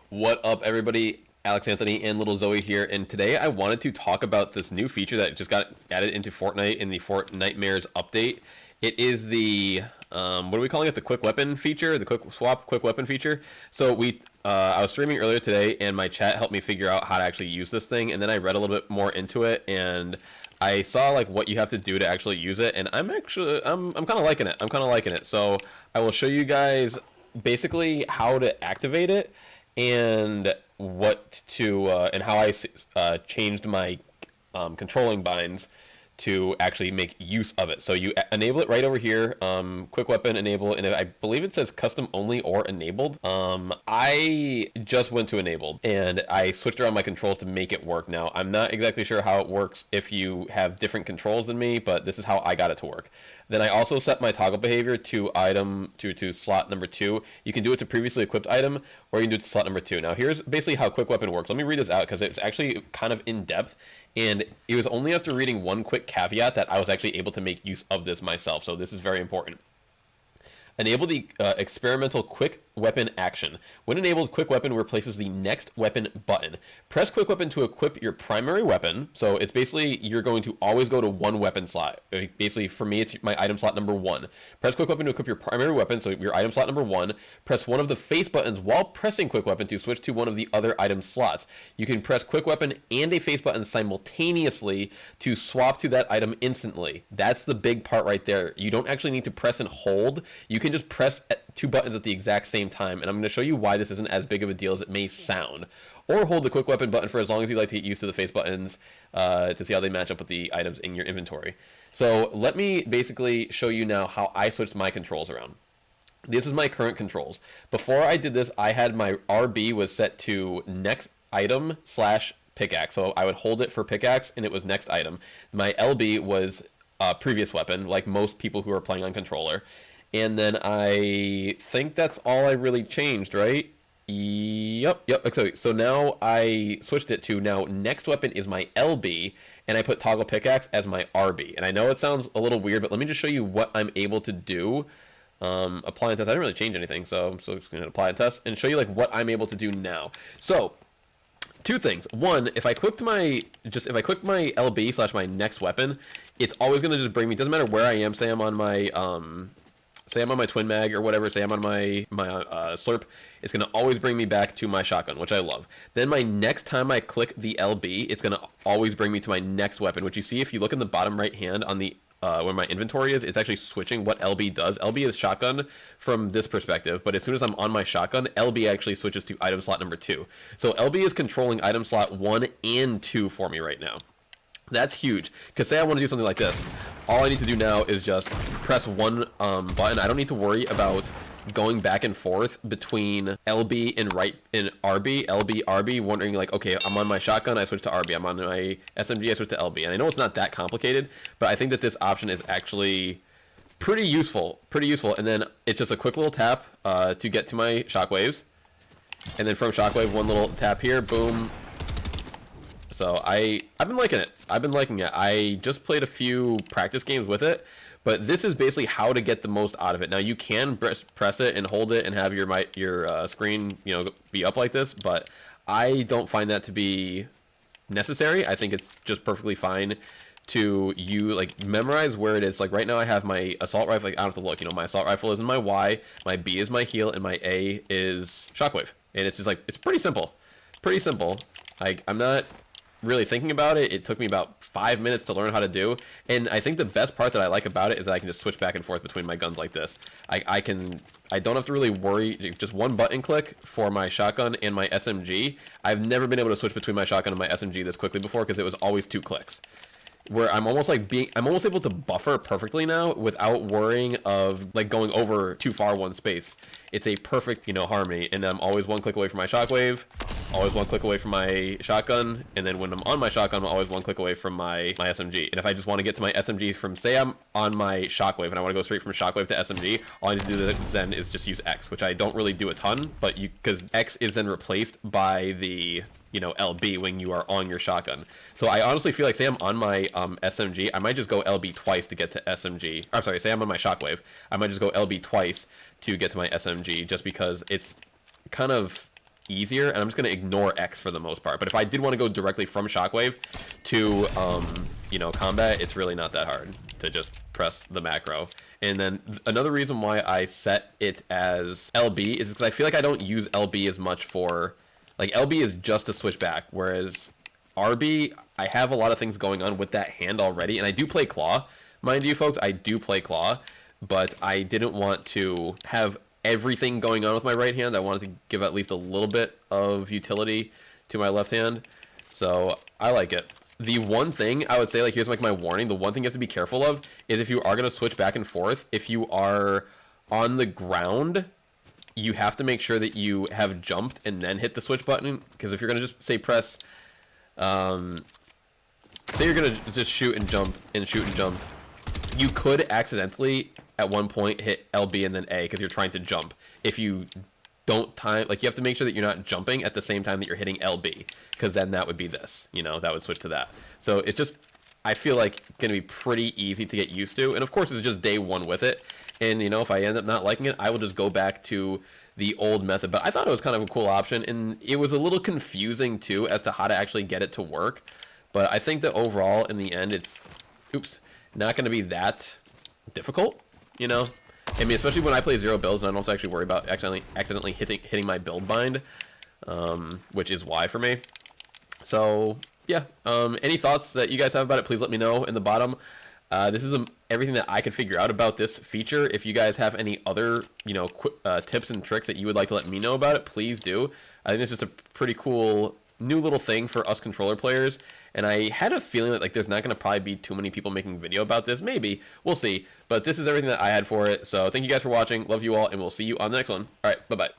What up, everybody? Alex Anthony and Little Zoe here, and today I wanted to talk about this new feature that just got added into Fortnite in the Fortnitemares update. It is the what are we calling it? The quick weapon feature, the quick swap, quick weapon feature. So I was streaming earlier today, and my chat helped me figure out how to actually use this thing, and then I read a little bit more into it, and I saw like what you have to do to actually use it, and I'm kind of liking it. I'm kind of liking it. So I will show you guys basically how to activate it and what to and how I changed my controlling binds to actually make use of it. So you enable it right over here, quick weapon enable, and I believe it says custom only or enabled. I just went to enabled, and I switched around my controls to make it work. Now, I'm not exactly sure how it works if you have different controls than me, but this is how I got it to work. Then I also set my toggle behavior to item to slot number 2. You can do it to previously equipped item, or you can do it to slot number 2. Now here's basically how quick weapon works. Let me read this out because it's actually kind of in depth, and it was only after reading one quick caveat that I was actually able to make use of this myself. So this is very important. Enable the experimental quick weapon action. When enabled, quick weapon replaces the next weapon button. Press quick weapon to equip your primary weapon. So it's basically you're going to always go to one weapon slot. Basically, for me, it's my item slot number 1. Press quick weapon to equip your primary weapon, so your item slot number 1. Press one of the face buttons while pressing quick weapon to switch to one of the other item slots. You can press quick weapon and a face button simultaneously to swap to that item instantly. That's the big part right there. You don't actually need to press and hold. You can just press two buttons at the exact same time, and I'm going to show you why this isn't as big of a deal as it may sound. Or hold the quick weapon button for as long as you like to get used to the face buttons to see how they match up with the items in your inventory. So let me basically show you now how I switched my controls around. This is my current controls. Before I did this, I had my RB was set to next item / pickaxe. So I would hold it for pickaxe, and it was next item. My LB was previous weapon, like most people who are playing on controller. And then I think that's all I really changed, right? Yep. So now I switched it to now next weapon is my LB, and I put toggle pickaxe as my RB. And I know it sounds a little weird, but let me just show you what I'm able to do. Apply and test. I didn't really change anything, so I'm just going to apply and test and show you like what I'm able to do now. So two things. One, if I clicked my LB / my next weapon, it's always going to just bring me. Doesn't matter where I am. Say I'm on my twin mag or whatever, say I'm on my slurp, it's going to always bring me back to my shotgun, which I love. Then my next time I click the LB, it's going to always bring me to my next weapon, which you see if you look in the bottom right hand on the where my inventory is, it's actually switching what LB does. LB is shotgun from this perspective, but as soon as I'm on my shotgun, LB actually switches to item slot number 2. So LB is controlling item slot 1 and 2 for me right now. That's huge, because say I want to do something like this. All I need to do now is just press one button. I don't need to worry about going back and forth between LB and RB, LB, RB, wondering like, okay, I'm on my shotgun, I switch to RB. I'm on my SMG, I switch to LB. And I know it's not that complicated, but I think that this option is actually pretty useful. And then it's just a quick little tap to get to my shockwaves. And then from shockwave, one little tap here, boom. So I've been liking it. I just played a few practice games with it, but this is basically how to get the most out of it. Now you can press it and hold it and have your screen, be up like this, but I don't find that to be necessary. I think it's just perfectly fine to memorize where it is. Like right now I have my assault rifle. I don't have to look. My assault rifle is in my Y, my B is my heal, and my A is shockwave. And it's just like it's pretty simple. I'm not really thinking about it. It took me about 5 minutes to learn how to do, and I think the best part that I like about it is that I can just switch back and forth between my guns like this. I don't have to really worry. Just one button click for my shotgun and my SMG. I've never been able to switch between my shotgun and my SMG this quickly before because it was always 2 clicks. Where I'm almost able to buffer perfectly now without worrying of like going over too far one space. It's a perfect, harmony, and I'm always 1 click away from my shockwave, always 1 click away from my shotgun, and then when I'm on my shotgun, I'm always 1 click away from my SMG. And if I just want to get to my SMG from, say I'm on my shockwave and I want to go straight from shockwave to SMG, all I need to do then is just use X, which I don't really do a ton, but because X is then replaced by the LB when you are on your shotgun. So I honestly feel like, say I'm on my SMG, I might just go LB twice to get to SMG. I'm sorry, say I'm on my shockwave, I might just go LB twice to get to my SMG, just because it's kind of easier, and I'm just going to ignore X for the most part. But if I did want to go directly from Shockwave to, you know, combat, it's really not that hard to just press the macro. And then another reason why I set it as LB is because I feel like I don't use LB as much for, like, LB is just to switch back, whereas RB, I have a lot of things going on with that hand already, and I do play Claw. Mind you, folks, I do play Claw, but I didn't want to have everything going on with my right hand. I wanted to give at least a little bit of utility to my left hand, so I like it. The one thing I would say, like, here's like my warning, the one thing you have to be careful of is if you are going to switch back and forth, if you are on the ground, you have to make sure that you have jumped and then hit the switch button, because if you're going to just, say, press, say you're going to just shoot and jump, you could accidentally at one point hit LB and then A because you're trying to jump. If you don't time, like, you have to make sure that you're not jumping at the same time that you're hitting LB, because then that would be this, you know, that would switch to that. So it's just, I feel like, going to be pretty easy to get used to. And of course, it's just day one with it. And, you know, if I end up not liking it, I will just go back to the old method. But I thought it was kind of a cool option, and it was a little confusing too as to how to actually get it to work. But I think that overall, in the end, it's, not going to be that difficult, you know? I mean, especially when I play zero builds and I don't have to actually worry about accidentally hitting my build bind, which is Y for me. So, yeah. Any thoughts that you guys have about it, please let me know in the bottom. This is everything that I could figure out about this feature. If you guys have any other, you know, tips and tricks that you would like to let me know about it, please do. I think it's just a pretty cool new little thing for us controller players, and I had a feeling that, like, there's not going to probably be too many people making video about this. Maybe. We'll see. But this is everything that I had for it. So thank you guys for watching. Love you all, and we'll see you on the next one. All right. Bye-bye.